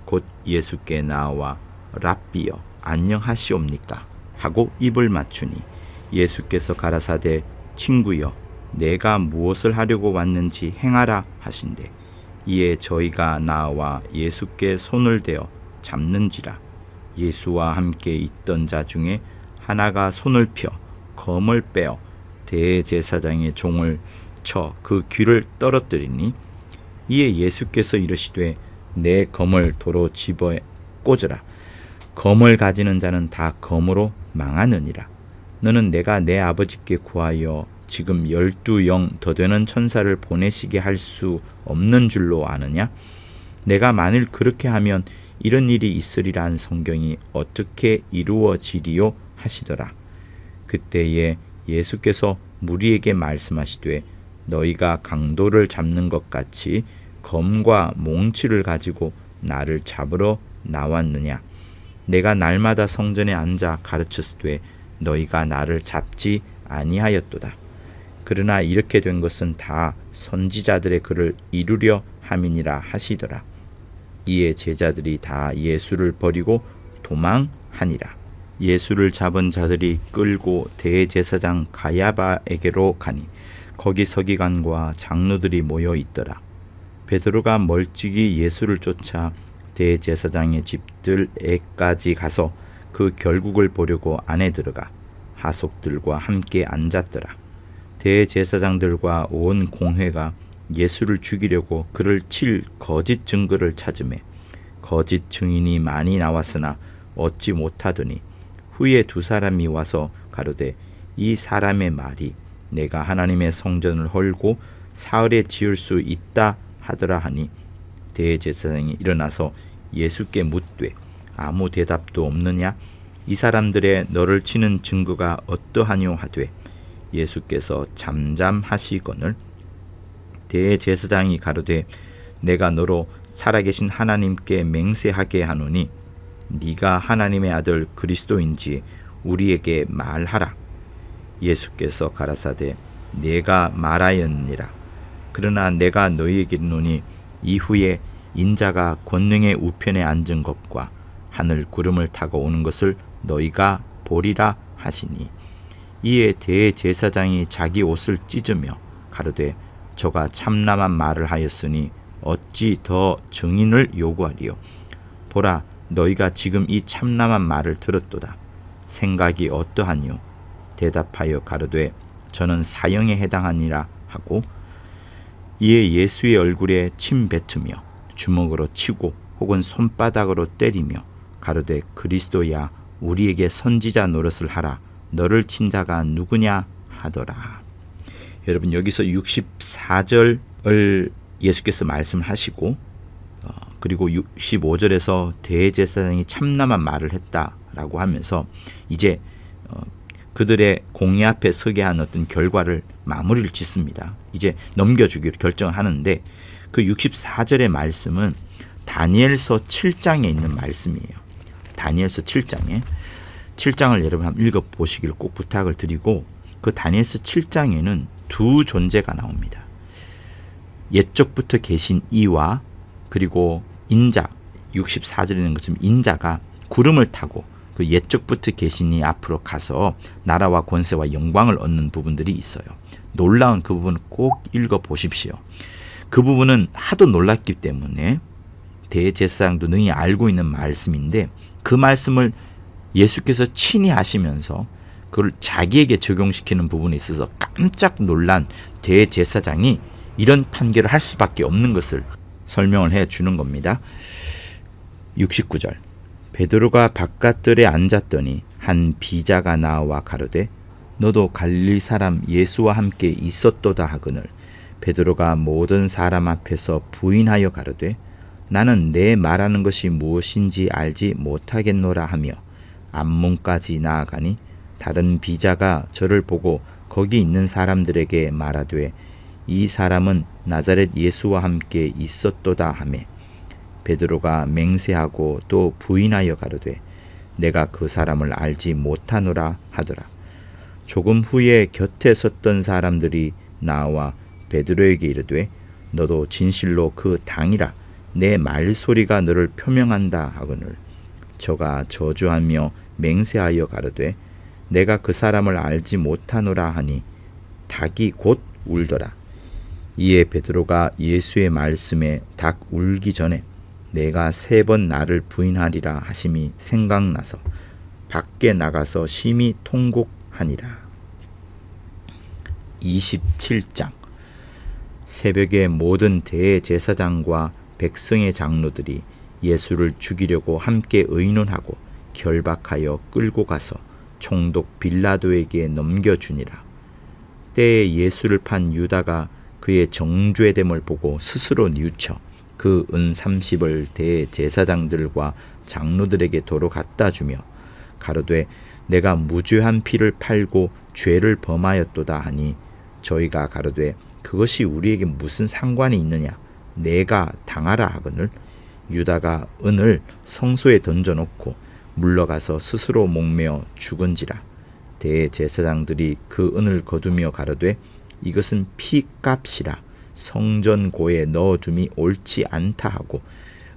곧 예수께 나와 랍비여 안녕하시옵니까 하고 입을 맞추니 예수께서 가라사대 친구여 내가 무엇을 하려고 왔는지 행하라 하신대 이에 저희가 나와 예수께 손을 대어 잡는지라. 예수와 함께 있던 자 중에 하나가 손을 펴 검을 빼어 대제사장의 종을 쳐 그 귀를 떨어뜨리니 이에 예수께서 이르시되 내 검을 도로 집어 꽂으라. 검을 가지는 자는 다 검으로 망하느니라. 너는 내가 내 아버지께 구하여 지금 12영 더 되는 천사를 보내시게 할 수 없는 줄로 아느냐? 내가 만일 그렇게 하면 이런 일이 있으리라 한 성경이 어떻게 이루어지리요 하시더라. 그때에 예수께서 무리에게 말씀하시되 너희가 강도를 잡는 것 같이 검과 몽치를 가지고 나를 잡으러 나왔느냐? 내가 날마다 성전에 앉아 가르쳤으되 너희가 나를 잡지 아니하였도다. 그러나 이렇게 된 것은 다 선지자들의 글을 이루려 함이니라 하시더라. 이에 제자들이 다 예수를 버리고 도망하니라. 예수를 잡은 자들이 끌고 대제사장 가야바에게로 가니 거기 서기관과 장로들이 모여 있더라. 베드로가 멀찍이 예수를 쫓아 대제사장의 집들에까지 가서 그 결국을 보려고 안에 들어가 하속들과 함께 앉았더라. 대제사장들과 온 공회가 예수를 죽이려고 그를 칠 거짓 증거를 찾으매 거짓 증인이 많이 나왔으나 얻지 못하더니 후에 2 사람이 와서 가로되 이 사람의 말이 내가 하나님의 성전을 헐고 사흘에 지을 수 있다 하더라 하니 대제사장이 일어나서 예수께 묻되 아무 대답도 없느냐? 이 사람들의 너를 치는 증거가 어떠하뇨 하되 예수께서 잠잠하시거늘 대제사장이 가로되 내가 너로 살아계신 하나님께 맹세하게 하노니 네가 하나님의 아들 그리스도인지 우리에게 말하라. 예수께서 가라사대 내가 말하였느니라. 그러나 내가 너희에게 이르노니 이후에 인자가 권능의 우편에 앉은 것과 하늘 구름을 타고 오는 것을 너희가 보리라 하시니 이에 대제사장이 자기 옷을 찢으며 가로되 저가 참남한 말을 하였으니 어찌 더 증인을 요구하리요. 보라 너희가 지금 이 참남한 말을 들었도다. 생각이 어떠하니요. 대답하여 가로되 저는 사형에 해당하니라 하고 이에 예수의 얼굴에 침 뱉으며 주먹으로 치고 혹은 손바닥으로 때리며 가로되 그리스도야 우리에게 선지자 노릇을 하라. 너를 친 자가 누구냐 하더라. 여러분 여기서 64절을 예수께서 말씀하시고 그리고 65절에서 대제사장이 참남한 말을 했다라고 하면서 이제 그들의 공의 앞에 서게 한 어떤 결과를 마무리를 짓습니다. 이제 넘겨주기로 결정하는데 그 64절의 말씀은 다니엘서 7장에 있는 말씀이에요. 다니엘서 7장을 여러분 한번 읽어보시기를 꼭 부탁을 드리고 그 다니엘서 7장에는 두 존재가 나옵니다. 옛적부터 계신 이와 그리고 인자 64절에 있는 것처럼 인자가 구름을 타고 그 옛적부터 계신 이 앞으로 가서 나라와 권세와 영광을 얻는 부분들이 있어요. 놀라운 그 부분을 꼭 읽어보십시오. 그 부분은 하도 놀랐기 때문에 대제사장도 능히 알고 있는 말씀인데 그 말씀을 예수께서 친히 하시면서 그걸 자기에게 적용시키는 부분에 있어서 깜짝 놀란 대제사장이 이런 판결을 할 수밖에 없는 것을 설명을 해주는 겁니다. 69절 베드로가 바깥들에 앉았더니 한 비자가 나와 가로되 너도 갈릴리 사람 예수와 함께 있었도다 하거늘 베드로가 모든 사람 앞에서 부인하여 가로되 나는 내 말하는 것이 무엇인지 알지 못하겠노라 하며 앞문까지 나아가니 다른 비자가 저를 보고 거기 있는 사람들에게 말하되 이 사람은 나자렛 예수와 함께 있었도다 하매 베드로가 맹세하고 또 부인하여 가로되 내가 그 사람을 알지 못하노라 하더라. 조금 후에 곁에 섰던 사람들이 나와 베드로에게 이르되 너도 진실로 그 당이라 내 말소리가 너를 표명한다 하거늘 저가 저주하며 맹세하여 가로되 내가 그 사람을 알지 못하노라 하니 닭이 곧 울더라. 이에 베드로가 예수의 말씀에 닭 울기 전에 내가 3번 나를 부인하리라 하심이 생각나서 밖에 나가서 심히 통곡하니라. 27장 새벽에 모든 대제사장과 백성의 장로들이 예수를 죽이려고 함께 의논하고 결박하여 끌고 가서 총독 빌라도에게 넘겨주니라. 때에 예수를 판 유다가 그의 정죄됨을 보고 스스로 뉘우쳐 그 은 30을 대제사장들과 장로들에게 도로 갖다 주며 가로되 내가 무죄한 피를 팔고 죄를 범하였도다 하니 저희가 가로되 그것이 우리에게 무슨 상관이 있느냐 내가 당하라 하거늘 유다가 은을 성소에 던져놓고 물러가서 스스로 목매어 죽은지라. 대제사장들이 그 은을 거두며 가로되 이것은 피값이라 성전고에 넣어둠이 옳지 않다 하고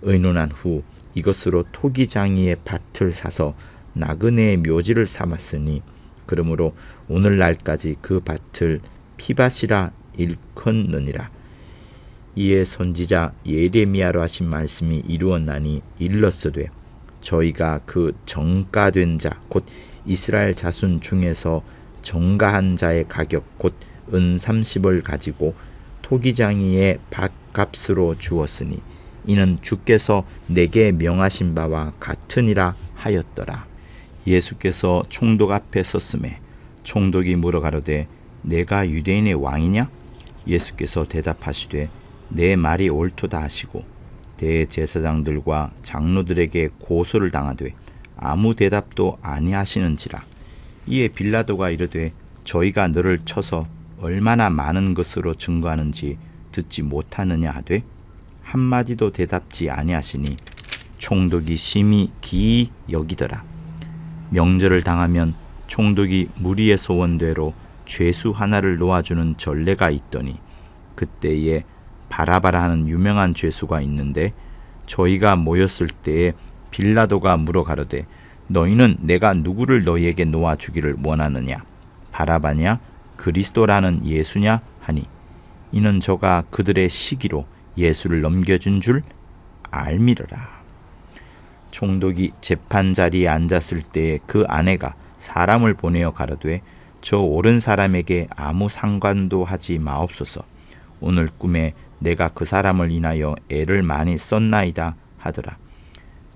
의논한 후 이것으로 토기장이의 밭을 사서 나그네의 묘지를 삼았으니 그러므로 오늘날까지 그 밭을 피밭이라 일컫느니라. 이에 선지자 예레미야로 하신 말씀이 이루어나니 일렀으되 저희가 그 정가된 자 곧 이스라엘 자손 중에서 정가한 자의 가격 곧 은 30을 가지고 토기장이의 밭값으로 주었으니 이는 주께서 내게 명하신 바와 같으니라 하였더라. 예수께서 총독 앞에 섰음에 총독이 물어 가로되 내가 유대인의 왕이냐? 예수께서 대답하시되 내 말이 옳도다 하시고 대제사장들과 장로들에게 고소를 당하되 아무 대답도 아니하시는지라. 이에 빌라도가 이르되 저희가 너를 쳐서 얼마나 많은 것으로 증거하는지 듣지 못하느냐 하되 한마디도 대답지 아니하시니 총독이 심히 기이 여기더라. 명절을 당하면 총독이 무리의 소원대로 죄수 하나를 놓아주는 전례가 있더니 그때에 바라바라 하는 유명한 죄수가 있는데 저희가 모였을 때에 빌라도가 물어 가로되 너희는 내가 누구를 너희에게 놓아주기를 원하느냐? 바라바냐? 그리스도라는 예수냐? 하니 이는 저가 그들의 시기로 예수를 넘겨준 줄 알미르라. 총독이 재판 자리에 앉았을 때에 그 아내가 사람을 보내어 가로되 저 옳은 사람에게 아무 상관도 하지 마옵소서. 오늘 꿈에 내가 그 사람을 인하여 애를 많이 썼나이다 하더라.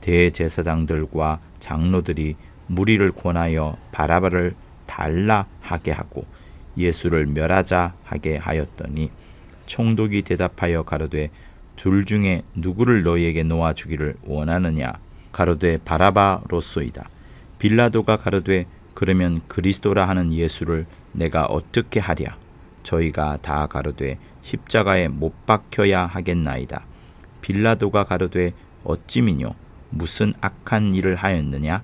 대제사장들과 장로들이 무리를 권하여 바라바를 달라 하게 하고 예수를 멸하자 하게 하였더니 총독이 대답하여 가로되 둘 중에 누구를 너희에게 놓아주기를 원하느냐? 가로되 바라바로소이다. 빌라도가 가로되 그러면 그리스도라 하는 예수를 내가 어떻게 하랴? 저희가 다 가로되 십자가에 못 박혀야 하겠나이다. 빌라도가 가로되 어찌미뇨? 무슨 악한 일을 하였느냐?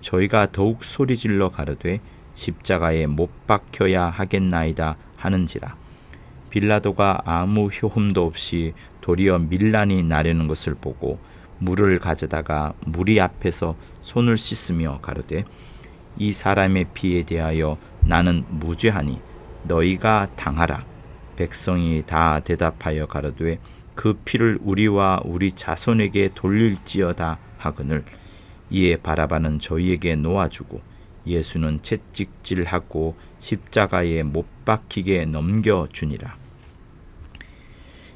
저희가 더욱 소리질러 가로되 십자가에 못 박혀야 하겠나이다 하는지라. 빌라도가 아무 효험도 없이 도리어 밀란이 나려는 것을 보고 물을 가져다가 무리 앞에서 손을 씻으며 가로되 이 사람의 피에 대하여 나는 무죄하니 너희가 당하라. 백성이 다 대답하여 가로되 그 피를 우리와 우리 자손에게 돌릴지어다 하거늘. 이에 바라바는 저희에게 놓아주고 예수는 채찍질하고 십자가에 못 박히게 넘겨주니라.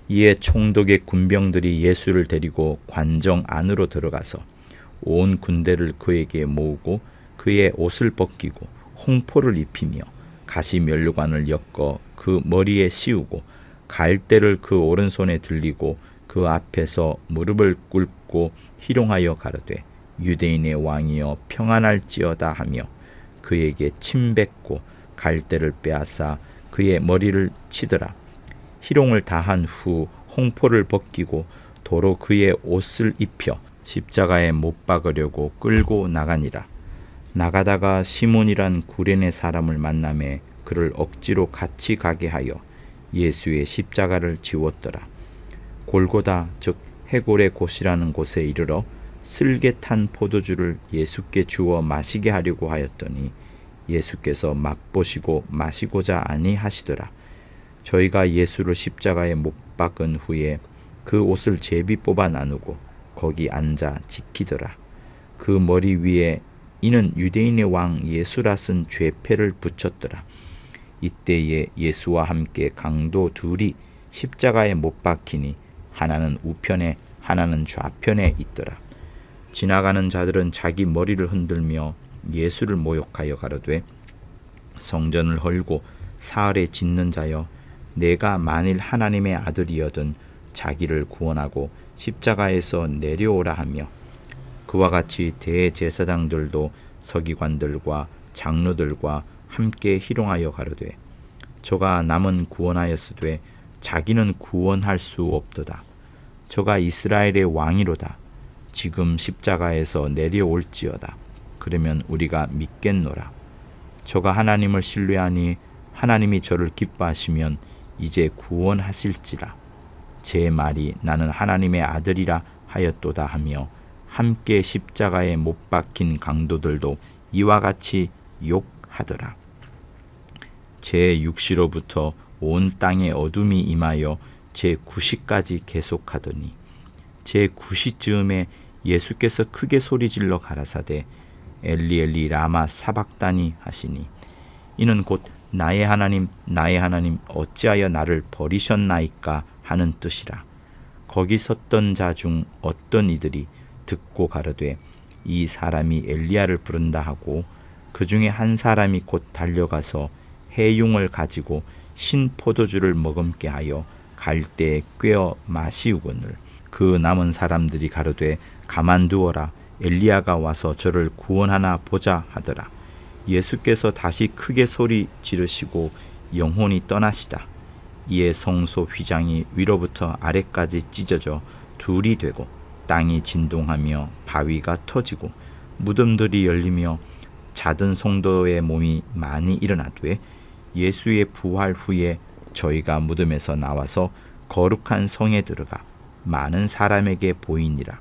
이에 총독의 군병들이 예수를 데리고 관정 안으로 들어가서 온 군대를 그에게 모으고 그의 옷을 벗기고 홍포를 입히며 가시면류관을 엮어 그 머리에 씌우고 갈대를 그 오른손에 들리고 그 앞에서 무릎을 꿇고 희롱하여 가로되 유대인의 왕이여 평안할지어다 하며 그에게 침뱉고 갈대를 빼앗아 그의 머리를 치더라. 희롱을 다한 후 홍포를 벗기고 도로 그의 옷을 입혀 십자가에 못 박으려고 끌고 나가니라. 나가다가 시몬이란 구레네 사람을 만나매 그를 억지로 같이 가게 하여 예수의 십자가를 지웠더라. 골고다 즉 해골의 곳이라는 곳에 이르러 쓸개 탄 포도주를 예수께 주어 마시게 하려고 하였더니 예수께서 맛보시고 마시고자 아니하시더라. 저희가 예수를 십자가에 못 박은 후에 그 옷을 제비 뽑아 나누고 거기 앉아 지키더라. 그 머리 위에 이는 유대인의 왕 예수라 쓴 죄패를 붙였더라. 이때에 예수와 함께 강도 둘이 십자가에 못 박히니 하나는 우편에 하나는 좌편에 있더라. 지나가는 자들은 자기 머리를 흔들며 예수를 모욕하여 가로되 성전을 헐고 사흘에 짓는 자여 내가 만일 하나님의 아들이여든 자기를 구원하고 십자가에서 내려오라 하며 그와 같이 대제사장들도 서기관들과 장로들과 함께 희롱하여 가로되 저가 남은 구원하였으되 자기는 구원할 수 없도다. 저가 이스라엘의 왕이로다. 지금 십자가에서 내려올지어다. 그러면 우리가 믿겠노라. 저가 하나님을 신뢰하니 하나님이 저를 기뻐하시면 이제 구원하실지라. 제 말이 나는 하나님의 아들이라 하였도다 하며 함께 십자가에 못 박힌 강도들도 이와 같이 욕하더라. 제 6시로부터 온 땅에 어둠이 임하여 제 9시까지 계속하더니 제 9시쯤에 예수께서 크게 소리질러 가라사대 엘리 엘리 라마 사박다니 하시니 이는 곧 나의 하나님 어찌하여 나를 버리셨나이까 하는 뜻이라. 거기 섰던 자 중 어떤 이들이 듣고 가로되 이 사람이 엘리야를 부른다 하고 그 중에 한 사람이 곧 달려가서 해용을 가지고 신 포도주를 머금게 하여 갈대에 꿰어 마시우거늘. 그 남은 사람들이 가로되 가만두어라. 엘리야가 와서 저를 구원하나 보자 하더라. 예수께서 다시 크게 소리 지르시고 영혼이 떠나시다. 이에 성소 휘장이 위로부터 아래까지 찢어져 둘이 되고 땅이 진동하며 바위가 터지고 무덤들이 열리며 자든 성도의 몸이 많이 일어나되 예수의 부활 후에 저희가 무덤에서 나와서 거룩한 성에 들어가 많은 사람에게 보이니라.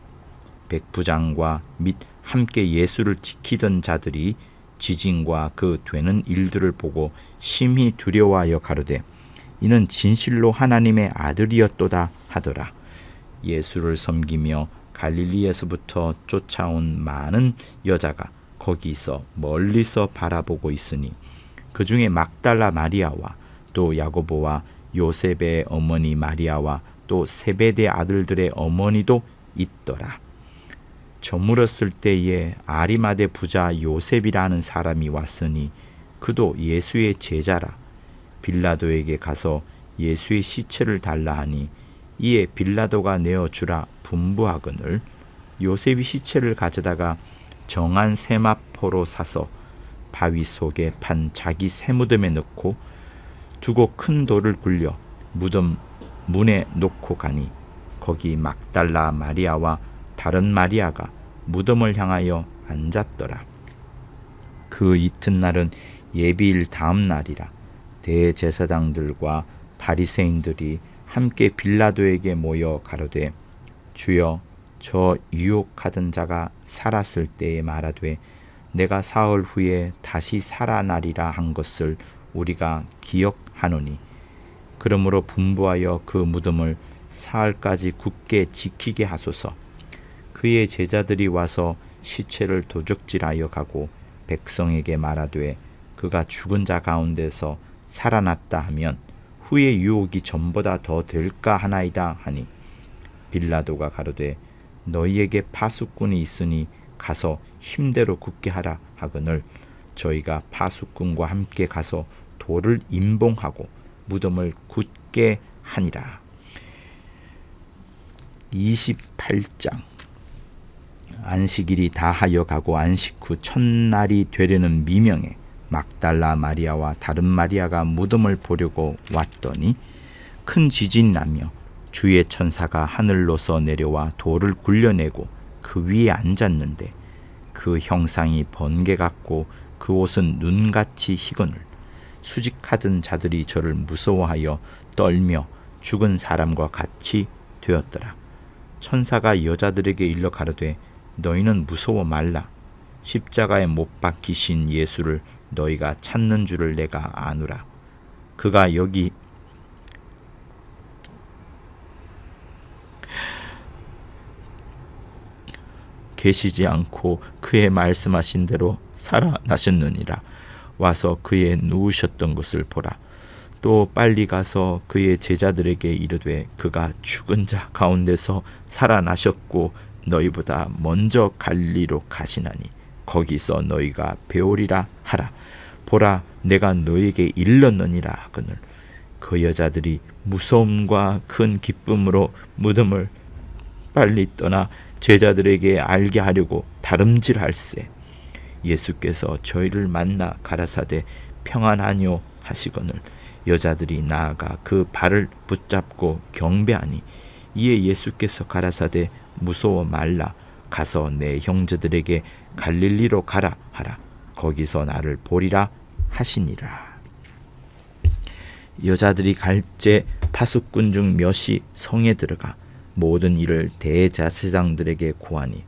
백부장과 및 함께 예수를 지키던 자들이 지진과 그 되는 일들을 보고 심히 두려워하여 가로되 이는 진실로 하나님의 아들이었도다 하더라. 예수를 섬기며 갈릴리에서부터 쫓아온 많은 여자가 거기서 멀리서 바라보고 있으니 그 중에 막달라 마리아와 또 야고보와 요셉의 어머니 마리아와 또 세베대 아들들의 어머니도 있더라. 저물었을 때에 아리마대 부자 요셉이라는 사람이 왔으니 그도 예수의 제자라. 빌라도에게 가서 예수의 시체를 달라 하니 이에 빌라도가 내어주라 분부하거늘 요셉이 시체를 가져다가 정한 세마포로 사서 바위 속에 판 자기 새무덤에 넣고 두고 큰 돌을 굴려 무덤 문에 놓고 가니 거기 막달라 마리아와 다른 마리아가 무덤을 향하여 앉았더라. 그 이튿날은 예비일 다음 날이라. 대제사장들과 바리새인들이 함께 빌라도에게 모여 가로되 주여 저 유혹하던 자가 살았을 때에 말하되 내가 사흘 후에 다시 살아나리라 한 것을 우리가 기억하노니 그러므로 분부하여 그 무덤을 사흘까지 굳게 지키게 하소서. 그의 제자들이 와서 시체를 도적질하여 가고 백성에게 말하되 그가 죽은 자 가운데서 살아났다 하면 후의 유혹이 전보다 더 될까 하나이다 하니 빌라도가 가로되 너희에게 파수꾼이 있으니 가서 힘대로 굳게 하라 하거늘 저희가 파수꾼과 함께 가서 돌을 임봉하고 무덤을 굳게 하니라. 28장. 안식일이 다하여 가고 안식 후 첫날이 되려는 미명에 막달라 마리아와 다른 마리아가 무덤을 보려고 왔더니 큰 지진이 나며 주의 천사가 하늘로서 내려와 돌을 굴려내고 그 위에 앉았는데 그 형상이 번개 같고 그 옷은 눈같이 희거늘 수직하던 자들이 저를 무서워하여 떨며 죽은 사람과 같이 되었더라. 천사가 여자들에게 일러 가로되 너희는 무서워 말라. 십자가에 못 박히신 예수를 너희가 찾는 줄을 내가 아노라. 그가 여기 계시지 않고 그의 말씀하신 대로 살아나셨느니라. 와서 그의 누우셨던 것을 보라. 또 빨리 가서 그의 제자들에게 이르되 그가 죽은 자 가운데서 살아나셨고 너희보다 먼저 갈리로 가시나니 거기서 너희가 배우리라 하라. 보라 내가 너희에게 일렀느니라 하거늘 그 여자들이 무서움과 큰 기쁨으로 무덤을 빨리 떠나 제자들에게 알게 하려고 다름질할세. 예수께서 저희를 만나 가라사대 평안하뇨 하시거늘 여자들이 나아가 그 발을 붙잡고 경배하니 이에 예수께서 가라사대 무서워 말라. 가서 내 형제들에게 갈릴리로 가라 하라. 거기서 나를 보리라 하시니라. 여자들이 갈제 파수꾼 중 몇이 성에 들어가 모든 일을 대제사장들에게 고하니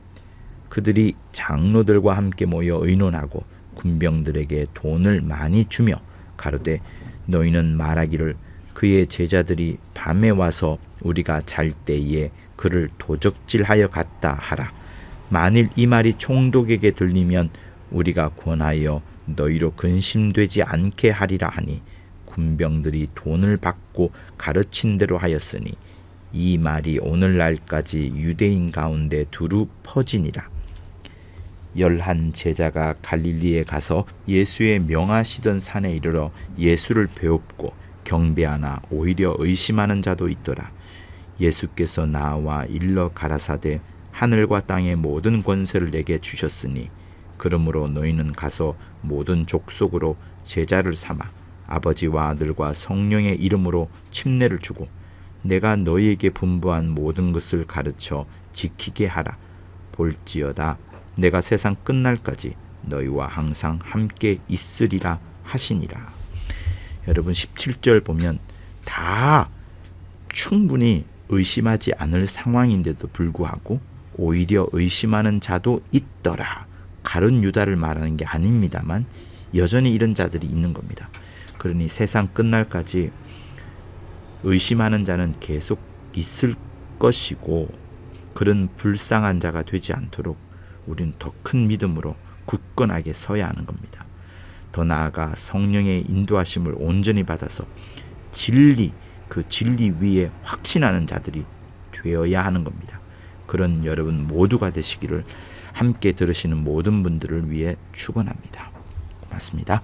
그들이 장로들과 함께 모여 의논하고 군병들에게 돈을 많이 주며 가로되 너희는 말하기를 그의 제자들이 밤에 와서 우리가 잘 때에 그를 도적질하여 갔다 하라. 만일 이 말이 총독에게 들리면 우리가 권하여 너희로 근심되지 않게 하리라 하니 군병들이 돈을 받고 가르친 대로 하였으니 이 말이 오늘날까지 유대인 가운데 두루 퍼지니라. 11 제자가 갈릴리에 가서 예수의 명하시던 산에 이르러 예수를 배웁고 경배하나 오히려 의심하는 자도 있더라. 예수께서 나와 일러 가라사대 하늘과 땅의 모든 권세를 내게 주셨으니 그러므로 너희는 가서 모든 족속으로 제자를 삼아 아버지와 아들과 성령의 이름으로 침례를 주고 내가 너희에게 분부한 모든 것을 가르쳐 지키게 하라. 볼지어다 내가 세상 끝날까지 너희와 항상 함께 있으리라 하시니라. 여러분 17절 보면 다 충분히 의심하지 않을 상황인데도 불구하고 오히려 의심하는 자도 있더라. 가룟 유다를 말하는 게 아닙니다만 여전히 이런 자들이 있는 겁니다. 그러니 세상 끝날까지 의심하는 자는 계속 있을 것이고 그런 불쌍한 자가 되지 않도록 우리는 더 큰 믿음으로 굳건하게 서야 하는 겁니다. 더 나아가 성령의 인도하심을 온전히 받아서 그 진리 위에 확신하는 자들이 되어야 하는 겁니다. 그런 여러분 모두가 되시기를 함께 들으시는 모든 분들을 위해 축원합니다. 고맙습니다.